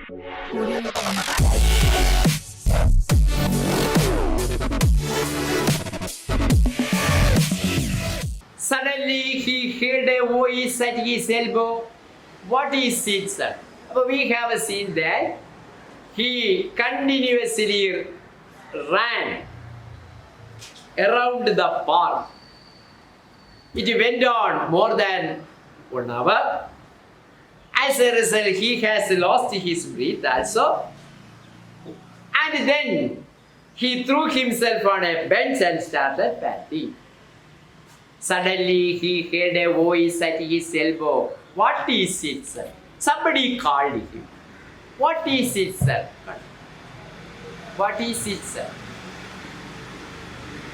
Suddenly he heard a voice at his elbow. What is it, sir? We have seen that he continuously ran around the park. It went on more than 1 hour. As a result, he has lost his breath also. And then he threw himself on a bench and started panting. Suddenly he heard a voice at his elbow. What is it, sir? Somebody called him. What is it, sir? What is it, sir?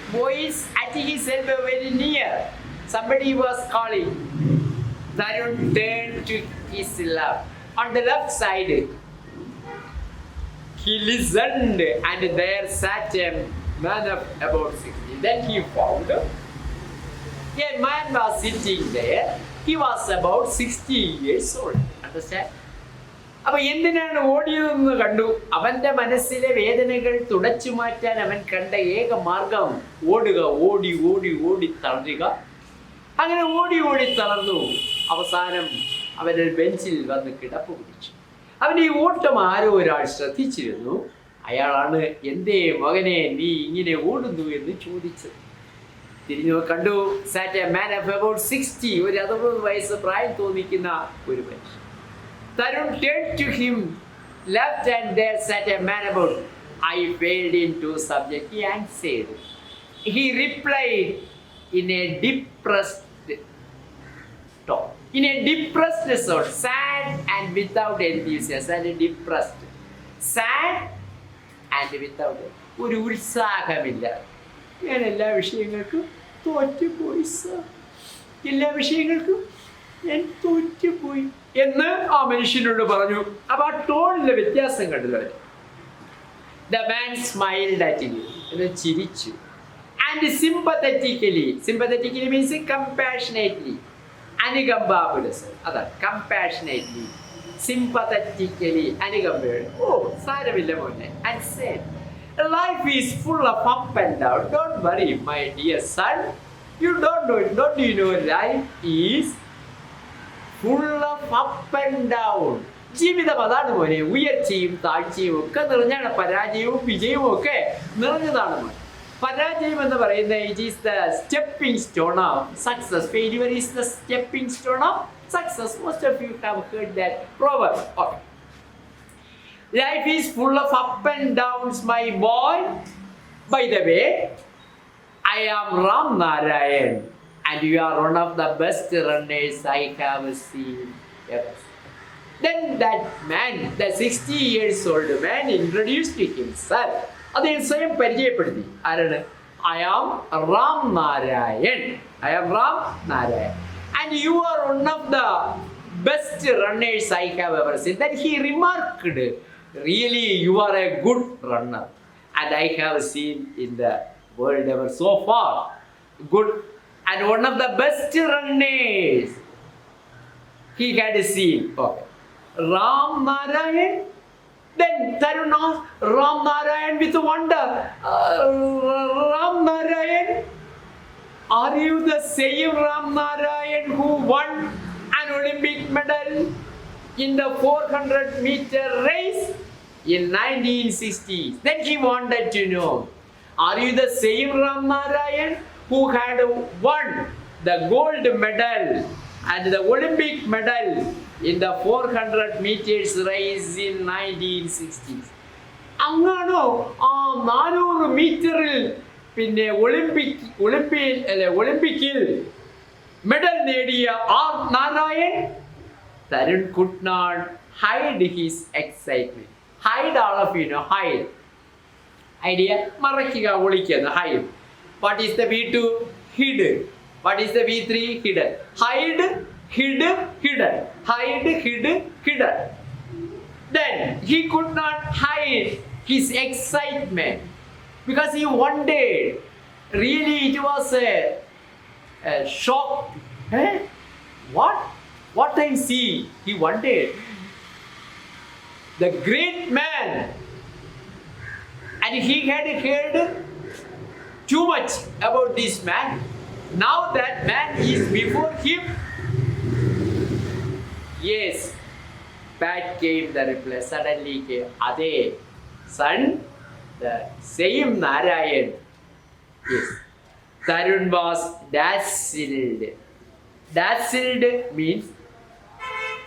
Voice at his elbow very near. Somebody was calling. Tarun turned to his left. On the left side, he listened, and there sat a man of about 60. Then he found a man was sitting there. He was about 60 years old. Understand? അപ്പോൾ എന്തിനാണ് ഓടിയതെന്ന് കണ്ടു. അവന്റെ മനസ്സിലെ വേദനകൾ തുടച്ചു മാറ്റാൻ അവൻ കണ്ട ഏക മാർഗം ഓടുക, ഓടി ഓടി ഓടി തളരുക. അങ്ങനെ ഓടി ഓടി തളർന്നു. അവസാനം അവനൊരു ബെഞ്ചിൽ വന്ന് കിടപ്പ് പിടിച്ചു. അവൻ്റെ ഈ ഓട്ടം ആരോ ഒരാൾ ശ്രദ്ധിച്ചിരുന്നു. അയാളാണ് എന്തേ മകനെ നീ ഇങ്ങനെ ഓടുന്നു എന്ന് ചോദിച്ചത്. തിരിഞ്ഞു കണ്ടു. സാറ്റ് എ മാൻ ഓഫ് അബൌട്ട് 60, ഒരു 60 വയസ്സ് പ്രായം തോന്നിക്കുന്ന ഒരു മനുഷ്യൻ. Tarun turned to him left, and there sat a man about. I failed in 2 subjects, he answered. He replied in a depressed tone. In a depressed sort, sad and without enthusiasm, and depressed. Sad and without ഒരു ഉത്സാഹമില്ല. ഞാൻ എല്ലാ വിഷയങ്ങൾക്കും തോറ്റുപോയി sir. എല്ലാ വിഷയങ്ങൾക്കും ഞാൻ തോറ്റുപോയി എന്ന് ആ മനുഷ്യനോട് പറഞ്ഞു. അപ്പൊ ആ ടോണിലെ വ്യത്യാസം കണ്ടല്ലോ. The man smiled at him. എന്ന് ചിരിച്ചു. And sympathetically means compassionately. അനുകമ്പാപുലസ്. അതാണ് compassionately, sympathetically, അനുകമ്പയോടെ. ഓ സാരമില്ല മോനെ. And said, life is full of up and down. Don't worry, my dear son. You don't know it. Don't you know life is full of up and down. ജീവിതം അതാണ് മോനെ. ഉയർച്ചയും താഴ്ചയും ഒക്കെ നിറഞ്ഞാണ്. പരാജയവും വിജയവും ഒക്കെ നിറഞ്ഞതാണ് മോനെ. പരാജയം എന്ന് പറയുന്നത് it is the stepping stone of success. Failure is the stepping stone of success. Most of you have heard that proverb. Okay. Life is full of up and downs, my boy. By the way, I am Ram Narayan, and you are one of the best runners I have seen ever. Then that man, the 60 years old man, introduced himself. അദ്ദേഹം സ്വയം പരിചയപ്പെടുത്തി. ആരാണ്? I am Ram Narayan. I am Ram Narayan. And you are one of the best runners I have ever seen. Then he remarked, really you are a good runner. And I have seen in the world ever so far. Good. And one of the best runners he had seen. Okay. Ram Narayan. Then Tarun asked Ram Narayan with wonder. Ram Narayan, are you the same Ram Narayan who won an Olympic medal in the 400-meter race in 1960s? Then he wanted to know, are you the same Ram Narayan who had won the gold medal and the Olympic medal in the 400 meters race in 1960s? അങ്ങാണോ ആ 400 മീറ്ററിൽ പിന്നെ ഒളിമ്പിക്കിൽ medal നേടിയ R Narayan? Tarun could not hide his excitement. Hide, all of you know, hide. Idea? മറയ്ക്കുക, ഒളിക്കുക, hide. What is the V2? Hid. What is the V3? Hidden. Hide, hid, hidden. Hide, hid, hidden. Then he could not hide his excitement because he wondered. Really, it was a shock. What? What I see? He wondered. the great man, and he had heard too much about this man. Now that man is before him. Yes, back came the reply. Suddenly came, Ade, son, the same Narayan. Yes, Tarun was dazzled. Dazzled means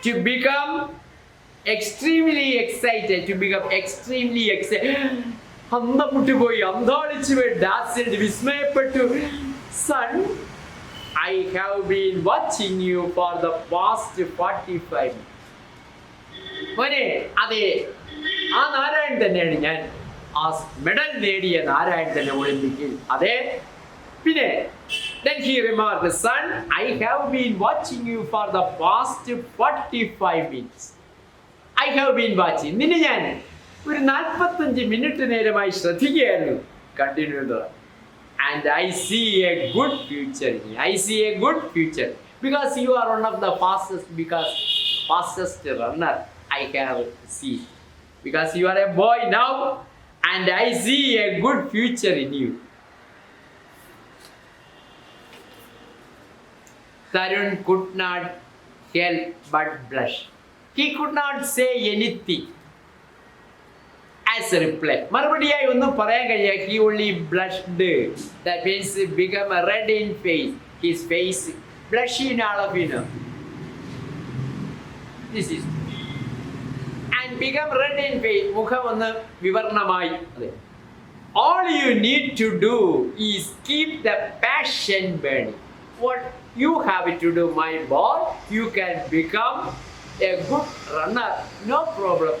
to become extremely excited, to become extremely excited. Dazzled, വിസ്മയപ്പെട്ടു. Son, I have been watching you for the past 45 minutes. മോനെ, അതെ, ആ നാരായൺ തന്നെയാണ് ഞാൻ, ആ medal നേടിയ നാരായൺ തന്നെ ഒളിമ്പിക്കിൽ. അതെ, പിന്നെ then he remarked, son, I have been watching you for the past 45 minutes. I have been watching. നിന്നെ ഞാൻ ഒരു 45 മിനിറ്റ് നേരമായി ശ്രദ്ധിക്കുകയായിരുന്നു. Continue. And I see a good future in you. I see a good future because you are one of the fastest runner I have seen. Because you are a boy now, and I see a good future in you. Tarun could not help but blush. He could not say anything as a reply. മറുപടിയായി ഒന്നും പറയാൻ കഴിയില്ല. He only blushed. That means become a red in face. His face blushing, all of you know. This is and become red in face. മുഖം ഒന്ന് വിവർണമായി. All you need to do is keep the passion burning. What you have to do, my boy, you can become a good runner, no problem,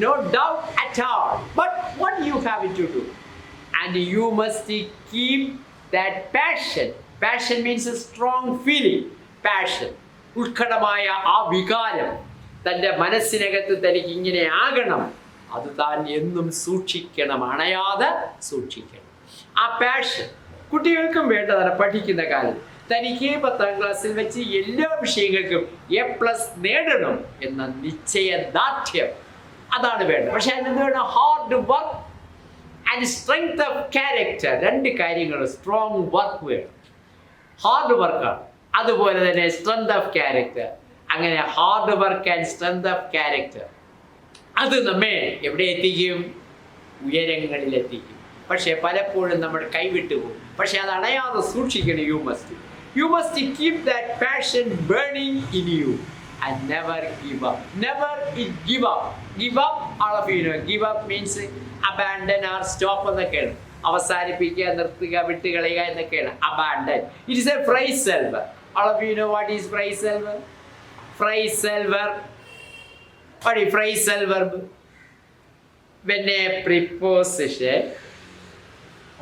no doubt at all. But what you have to do, and you must keep that passion. Passion means a strong feeling. Passion, ഉത്കടമായ ആ വികാരം തൻ്റെ മനസ്സിനകത്ത് തനിക്ക് ഇങ്ങനെ ആകണം. അത് താൻ എന്നും സൂക്ഷിക്കണം, അണയാതെ സൂക്ഷിക്കണം. ആ പാഷൻ കുട്ടികൾക്കും വേണ്ടതാണ്. പഠിക്കുന്ന കാലത്ത് തനിക്ക് 10ാം ക്ലാസ്സിൽ വെച്ച് എല്ലാ വിഷയങ്ങൾക്കും A+ നേടണം എന്ന നിശ്ചയദാർഢ്യം, അതാണ് വേണ്ടത്. പക്ഷെ അതിന് വേണം hard work and strength of character. 2 കാര്യങ്ങൾ. സ്ട്രോങ് വർക്ക് വേണം, ഹാർഡ് വർക്കാണ്. അതുപോലെ തന്നെ സ്ട്രെങ്ത് ഓഫ് ക്യാരക്ടർ. അങ്ങനെ hard work and strength of character അത് നമ്മെ എവിടെ എത്തിക്കും? ഉയരങ്ങളിലെത്തിക്കും. പക്ഷെ പലപ്പോഴും നമ്മൾ കൈവിട്ടു പോകും. പക്ഷെ അത് അണയാതെ സൂക്ഷിക്കണം. You must keep that passion burning in you and never give up. Never give up. Give up, all of you know. Give up means abandon or stop എന്നൊക്കെയാണ്. അവസാനിപ്പിക്കുക, നിർത്തുക, വിട്ടുകളയുക എന്നൊക്കെയാണ് abandon. It is a phrasal verb. All of you know what is phrasal verb? Phrasal verb. What is phrasal verb? When a preposition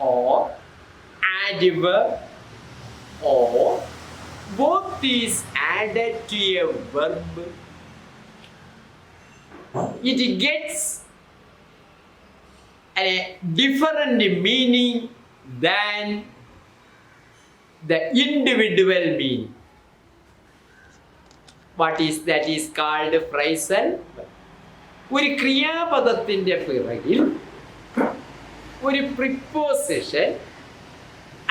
or adverb or both is added to a verb, it gets a different meaning than the individual meaning. What is that is called phrasal? ഒരു ക്രിയാപദത്തിൻ്റെ പിറകിൽ ഒരു preposition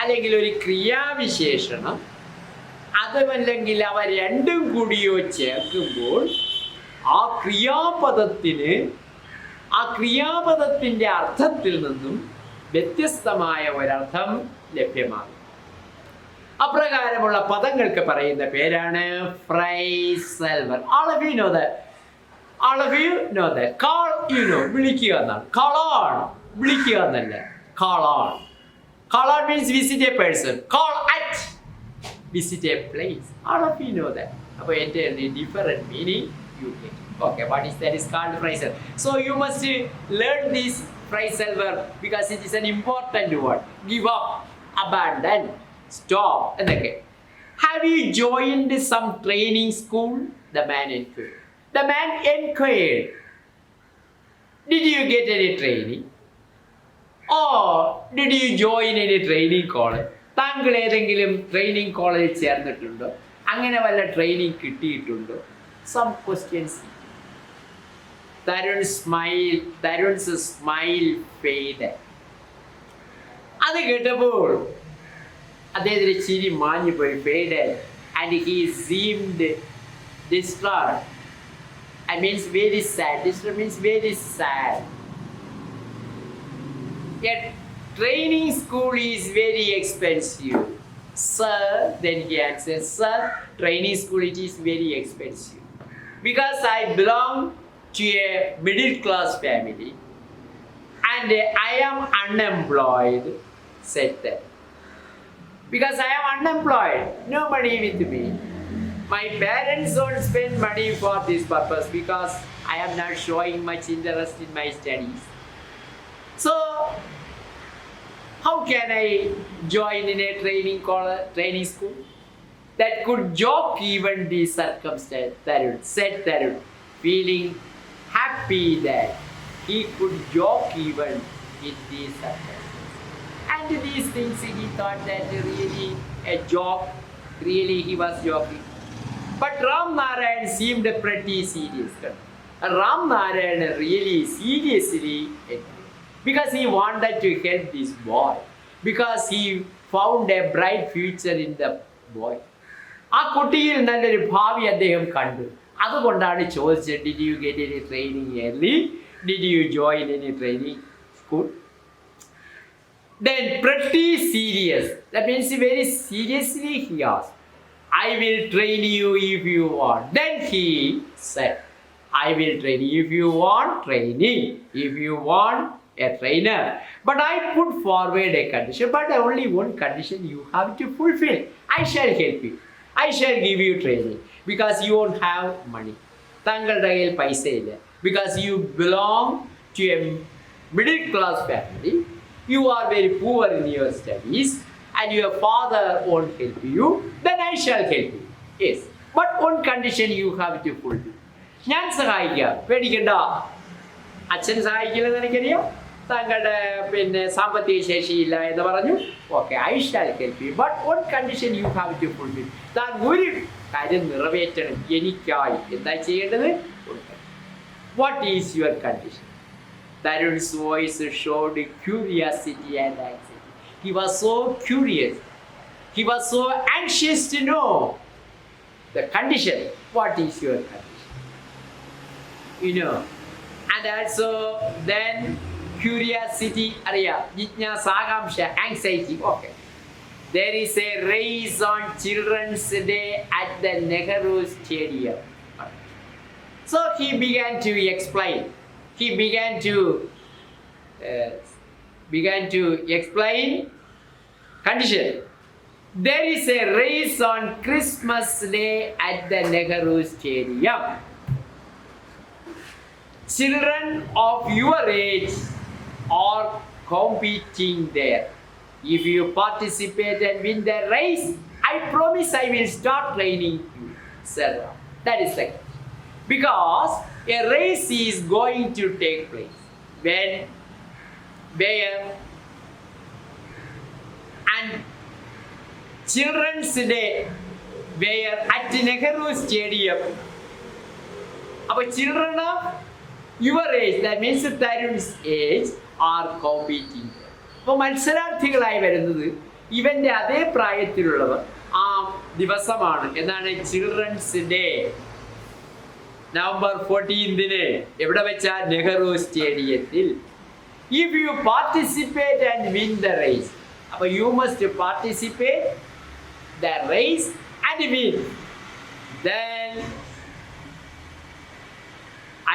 അല്ലെങ്കിൽ ഒരു ക്രിയാവിശേഷണം അതുമല്ലെങ്കിൽ അവ രണ്ടും കൂടിയോ ചേർക്കുമ്പോൾ ആ ക്രിയാപദത്തിൻ്റെ അർത്ഥത്തിൽ നിന്നും വ്യത്യസ്തമായ ഒരർത്ഥം ലഭ്യമാകും. അപ്രകാരമുള്ള പദങ്ങൾക്ക് പറയുന്ന പേരാണ് phrasal verb. All of you know that. Call, you know, വിളിക്കുക എന്നാണ്. Call on, വിളിക്കുക എന്നല്ല. Call on. Call on means visit a person. Call at, visit a place. All of you know that. അപ്പോൾ entirely different meaning you get. Okay, what is that is called phrasal. So you must learn this phrasal verb because it is an important word. Give up, abandon, stop എന്നൊക്കെ. Have you joined some training school? The man inquired. Did you get any training? Or did you join any training college? താങ്കൾ ഏതെങ്കിലും training കോളേജിൽ ചേർന്നിട്ടുണ്ടോ? അങ്ങനെ വല്ല training കിട്ടിയിട്ടുണ്ടോ? Some questions. Tarun's smile faded. അത് കേട്ടപ്പോൾ അദ്ദേഹത്തിന്റെ ചിരി മാഞ്ഞുപോയി, faded, and he seemed distraught. I means very sad. Distraught means very sad. Yet training school is very expensive. Sir, then he answered, sir, training school it is very expensive. Because I belong to a middle class family and I am unemployed, said that. Because I am unemployed, no money with me. My parents don't spend money for this purpose because I am not showing much interest in my studies. So, how can I join in a training school? That could joke even the circumstance, said Tarun, feeling happy that he could joke even in these circumstances. And these things he thought that really a joke, really he was joking. But Ram Narayan seemed pretty serious. Ram Narayan really seriously agreed because he wanted to help this boy, because he found a bright future in the boy. ആ കുട്ടിയിൽ നല്ലൊരു ഭാവി അദ്ദേഹം കണ്ടു. അതുകൊണ്ടാണ് ചോദിച്ചത്, did you get any training early? Did you join any training school? Then pretty serious, that means very seriously he asked, I will train you if you want. Then he said, I will train you if you want training, if you want a trainer. But I put forward a condition, but only one condition you have to fulfill. I shall help you. I shall give you training because you won't have money. താങ്കളുടെ കയ്യിൽ പൈസയില്ല. Because you belong to a middle class family. You are very poor in your studies and your father won't help you. Then I shall help you. Yes. But one condition you have to fulfill. ഞാൻ സഹായിക്കാം, പേടിക്കണ്ട. അച്ഛൻ സഹായിക്കില്ലെന്ന് എനിക്കറിയാം. താങ്കളുടെ സാമ്പത്തിക ശേഷിയില്ല എന്ന് പറഞ്ഞു. Okay, I shall help you, but one condition you have to fulfil. താൻ ഒരു കാര്യം നിറവേറ്റണം എനിക്കായി. എന്താ ചെയ്യേണ്ടത്? What is your condition? Tarun's voice showed curiosity and anxiety. He was so curious. He was so anxious to know the condition. What is your condition? And also then curiosity, jitnasa, akamsha, anxiety. Okay. There is a race on Children's Day at the Nehru Stadium. So he began to explain. He began to explain condition. There is a race on Christmas Day at the Nehru Stadium. Children of your age are competing there. If you participate and win the race, I promise I will start training you, sir. That is like, because a race is going to take place where and Children's Day where at Nehru Stadium. Our children of your age, that means Tarun's age, are competing. അപ്പോൾ മത്സരാർത്ഥികളായി വരുന്നത് ഇവൻ്റെ അതേ പ്രായത്തിലുള്ളവർ ആ ദിവസമാണ്. എന്നാണ് children's day. November 14th എവിടെ വെച്ചാൽ? നെഹ്റു സ്റ്റേഡിയത്തിൽ. If you participate and win the race, അപ്പോൾ you must participate the race and win. Then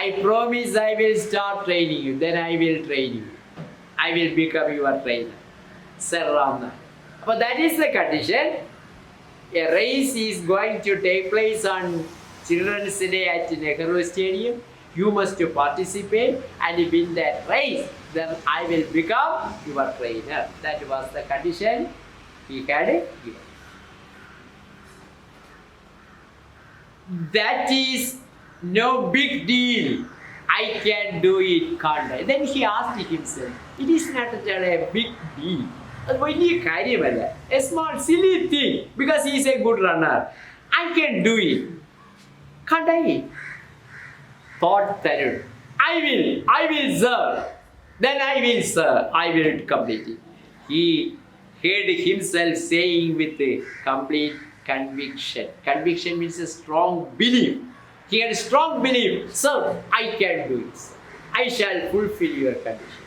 I promise I will start training you. Then I will train you. I will become your trainer, Sir Ramna. But that is the condition. A race is going to take place on Children's Day at Nehru Stadium. You must participate and win that race. Then I will become your trainer. That was the condition he had given. That is no big deal. I can do it, can't I? Then he asked himself, it is not a big deal. A small silly thing, because he is a good runner. I can do it. Can't I? Thought Tarun. I will serve. Then I will serve. I will complete it. He heard himself saying with a complete conviction. Conviction means a strong belief. He had a strong belief. Sir, I can do it. I shall fulfill your condition.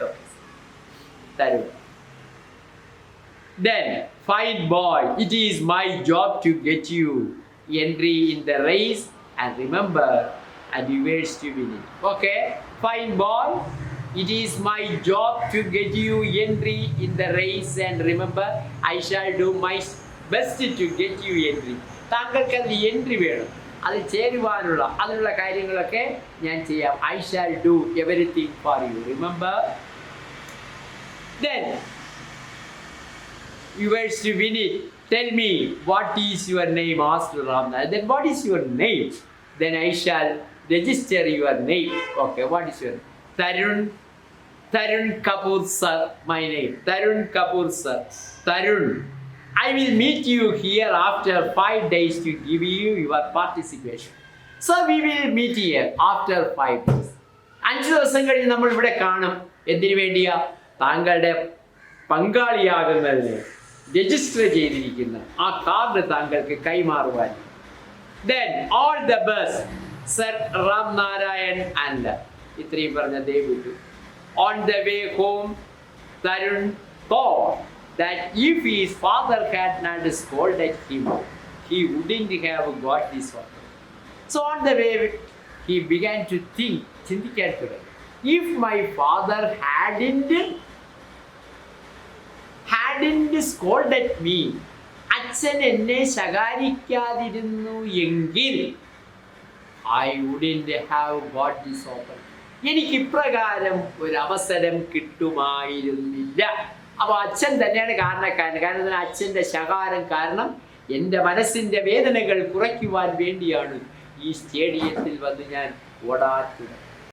Okay. Then, fine boy, it is my job to get you entry in the race, and remember, and you wish to win it. Okay, fine boy, it is my job to get you entry in the race, and remember, I shall do my best to get you entry. താങ്കൾക്ക് അതിൽ entry വേണം, അത് ചേരുവാനുള്ള അതിനുള്ള കാര്യങ്ങളൊക്കെ ഞാൻ ചെയ്യാം. I shall do everything for you. Remember? Then you wish to win it. Tell me, what is your name? Asked Ramnath. Then what is your name? Then I shall register your name. Okay, what is your name? Tarun Kapoor sir, my name. Tarun Kapoor sir. Tarun, I will meet you here after 5 days to give you your participation. So we will meet here after 5 days. 5 ദിവസം കഴിഞ്ഞ് നമ്മൾ ഇവിടെ കാണും. എന്തിനു വേണ്ടിയാ? താങ്കളുടെ പങ്കാളിയാകുന്നതിന് register ചെയ്തിരിക്കുന്ന ആ കാർഡ് താങ്കൾക്ക് കൈമാറുവാൻ. Then all the best, Sir Ram Narayan and ഇത്രയും പറഞ്ഞ ദേവിട്ടു. On the way home, Tarun thought that if his father had not scolded him, he wouldn't have got this one. So on the way, he began to think, ചിന്തിക്കാൻ തുടങ്ങി. If my father hadn't scolded me, അച്ഛൻ എന്നെ ശകാരിക്കാതിരുന്നു എങ്കിൽ I wouldn't have got this offer. എനിക്ക് ഇപ്രകാരം ഒരു അവസരം കിട്ടുമായിരുന്നില്ല. അപ്പോൾ അച്ഛൻ തന്നെയാണ് കാരണക്കാരൻ. കാരണം അച്ഛൻ്റെ ശകാരം കാരണം എൻ്റെ മനസ്സിൻ്റെ വേദനകൾ കുറയ്ക്കുവാൻ വേണ്ടിയാണ് ഈ സ്റ്റേഡിയത്തിൽ വന്ന് ഞാൻ ഓടാത്തത്.